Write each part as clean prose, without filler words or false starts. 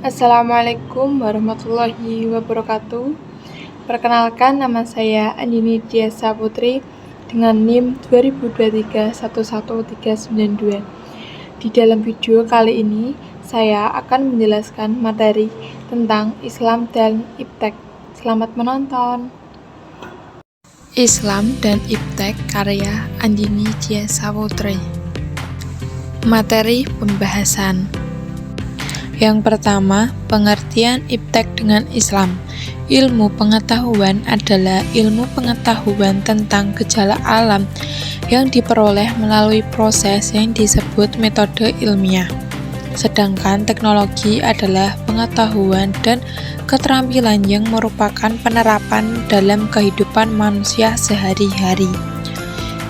Assalamualaikum warahmatullahi wabarakatuh. Perkenalkan, nama saya Andini Diasa Putri dengan NIM 2023111392. Di dalam video kali ini, saya akan menjelaskan materi tentang Islam dan Iptek. Selamat menonton. Islam dan Iptek karya Andini Diasa Putri. Materi pembahasan. Yang pertama, pengertian Iptek dengan Islam. Ilmu pengetahuan adalah ilmu pengetahuan tentang gejala alam yang diperoleh melalui proses yang disebut metode ilmiah. Sedangkan teknologi adalah pengetahuan dan keterampilan yang merupakan penerapan dalam kehidupan manusia sehari-hari.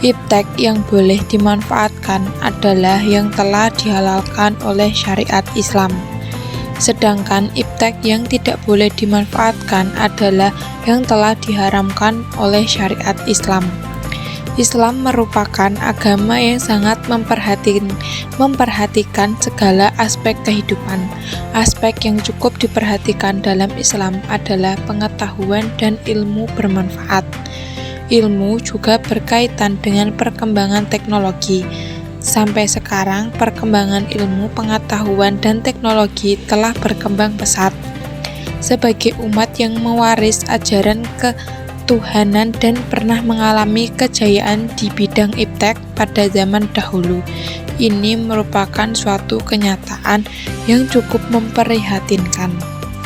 Iptek yang boleh dimanfaatkan adalah yang telah dihalalkan oleh syariat Islam. Sedangkan iptek yang tidak boleh dimanfaatkan adalah yang telah diharamkan oleh syariat Islam. Islam merupakan agama yang sangat memperhatikan segala aspek kehidupan. Aspek yang cukup diperhatikan dalam Islam adalah pengetahuan dan ilmu bermanfaat. Ilmu juga berkaitan dengan perkembangan teknologi. Sampai sekarang, perkembangan ilmu pengetahuan dan teknologi telah berkembang pesat. Sebagai umat yang mewaris ajaran ketuhanan dan pernah mengalami kejayaan di bidang iptek pada zaman dahulu, ini merupakan suatu kenyataan yang cukup memprihatinkan.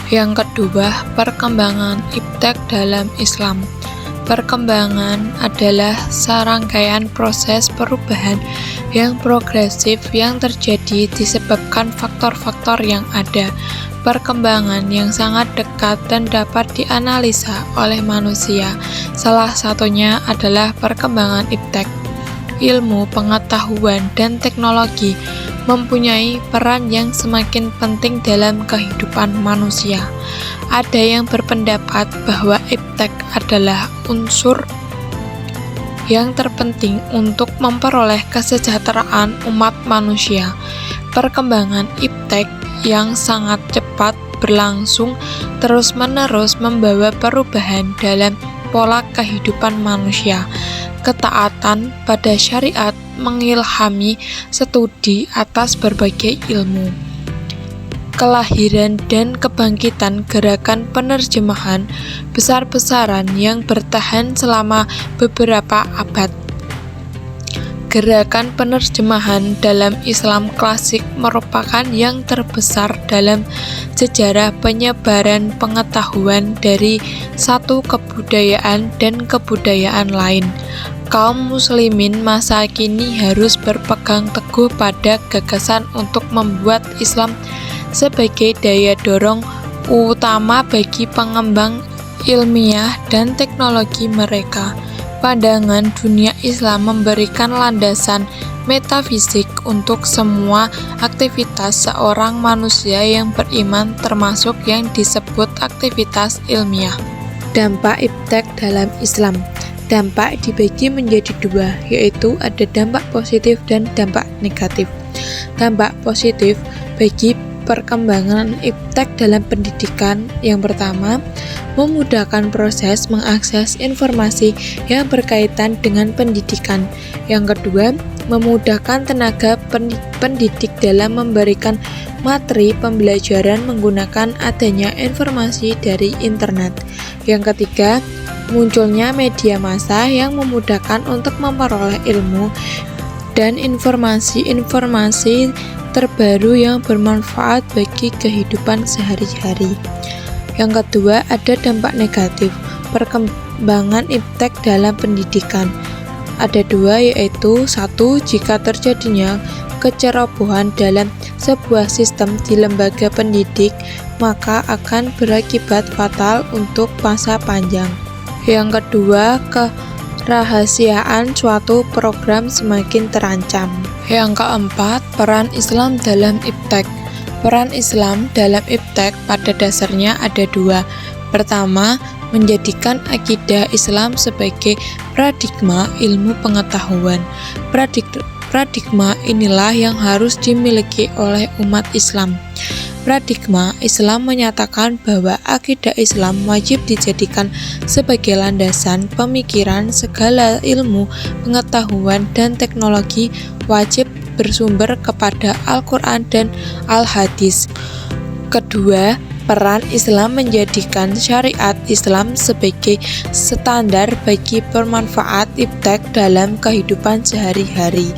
Yang kedua, perkembangan iptek dalam Islam. Perkembangan adalah serangkaian proses perubahan yang progresif yang terjadi disebabkan faktor-faktor yang ada. Perkembangan yang sangat dekat dan dapat dianalisa oleh manusia. Salah satunya adalah perkembangan iptek. Ilmu, pengetahuan, dan teknologi mempunyai peran yang semakin penting dalam kehidupan manusia. Ada yang berpendapat bahwa iptek adalah unsur yang terpenting untuk memperoleh kesejahteraan umat manusia. Perkembangan iptek yang sangat cepat berlangsung terus-menerus membawa perubahan dalam pola kehidupan manusia. Ketaatan pada syariat mengilhami studi atas berbagai ilmu. Kelahiran dan kebangkitan gerakan penerjemahan besar-besaran yang bertahan selama beberapa abad. Gerakan penerjemahan dalam Islam klasik merupakan yang terbesar dalam sejarah penyebaran pengetahuan dari satu kebudayaan dan kebudayaan lain. Kaum muslimin masa kini harus berpegang teguh pada gagasan untuk membuat Islam sebagai daya dorong utama bagi pengembang ilmiah dan teknologi mereka. Pandangan dunia Islam memberikan landasan metafisik untuk semua aktivitas seorang manusia yang beriman, termasuk yang disebut aktivitas ilmiah. Dampak iptek dalam Islam. Dampak dibagi menjadi dua, yaitu ada dampak positif dan dampak negatif. Dampak positif bagi perkembangan iptek dalam pendidikan. Yang pertama, memudahkan proses mengakses informasi yang berkaitan dengan pendidikan. Yang kedua, memudahkan tenaga pendidik dalam memberikan materi pembelajaran menggunakan adanya informasi dari internet. Yang ketiga, munculnya media massa yang memudahkan untuk memperoleh ilmu dan informasi-informasi terbaru yang bermanfaat bagi kehidupan sehari-hari. Yang kedua, ada dampak negatif perkembangan iptek dalam pendidikan. Ada dua, yaitu satu, jika terjadinya kecerobohan dalam sebuah sistem di lembaga pendidik, maka akan berakibat fatal untuk masa panjang. Yang kedua, kerahasiaan suatu program semakin terancam. Yang keempat, peran Islam dalam iptek. Peran Islam dalam iptek pada dasarnya ada dua. Pertama, menjadikan akidah Islam sebagai paradigma ilmu pengetahuan. Paradigma inilah yang harus dimiliki oleh umat Islam. Paradigma Islam menyatakan bahwa akidah Islam wajib dijadikan sebagai landasan pemikiran. Segala ilmu, pengetahuan, dan teknologi wajib bersumber kepada Al-Quran dan Al-Hadis. Kedua, peran Islam menjadikan syariat Islam sebagai standar bagi bermanfaat iptek dalam kehidupan sehari-hari.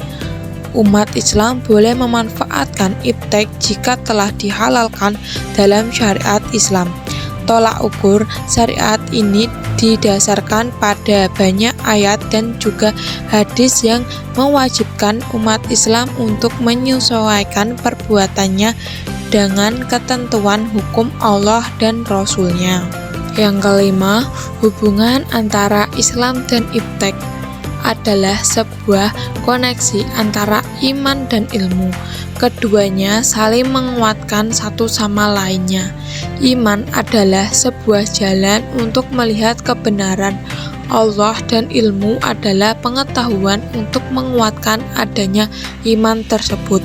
Umat Islam boleh memanfaatkan iptek jika telah dihalalkan dalam syariat Islam. Tolak ukur syariat ini didasarkan pada banyak ayat dan juga hadis yang mewajibkan umat Islam untuk menyesuaikan perbuatannya dengan ketentuan hukum Allah dan Rasul-Nya. Yang kelima, hubungan antara Islam dan iptek adalah sebuah koneksi antara iman dan ilmu. Keduanya saling menguatkan satu sama lainnya. Iman adalah sebuah jalan untuk melihat kebenaran Allah dan ilmu adalah pengetahuan untuk menguatkan adanya iman tersebut.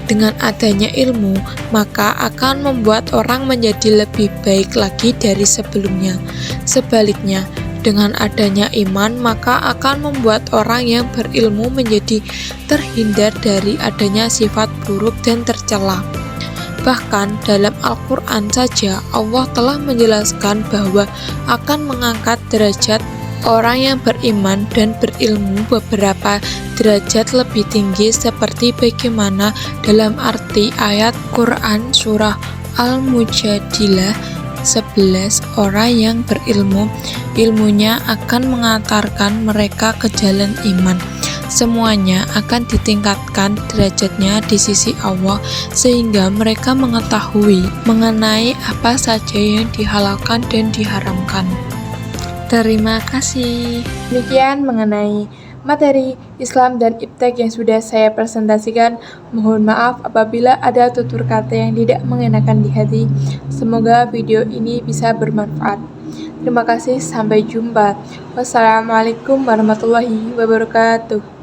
Dengan adanya ilmu, maka akan membuat orang menjadi lebih baik lagi dari sebelumnya. Sebaliknya, dengan adanya iman, maka akan membuat orang yang berilmu menjadi terhindar dari adanya sifat buruk dan tercela. Bahkan dalam Al-Quran saja Allah telah menjelaskan bahwa akan mengangkat derajat orang yang beriman dan berilmu beberapa derajat lebih tinggi, seperti bagaimana dalam arti ayat Quran surah Al-Mujadilah 11, orang yang berilmu, ilmunya akan mengantarkan mereka ke jalan iman. Semuanya akan ditingkatkan derajatnya di sisi Allah sehingga mereka mengetahui mengenai apa saja yang dihalalkan dan diharamkan. Terima kasih. Demikian mengenai materi Islam dan iptek yang sudah saya presentasikan. Mohon maaf apabila ada tutur kata yang tidak mengenakan di hati. Semoga video ini bisa bermanfaat. Terima kasih, sampai jumpa. Wassalamualaikum warahmatullahi wabarakatuh.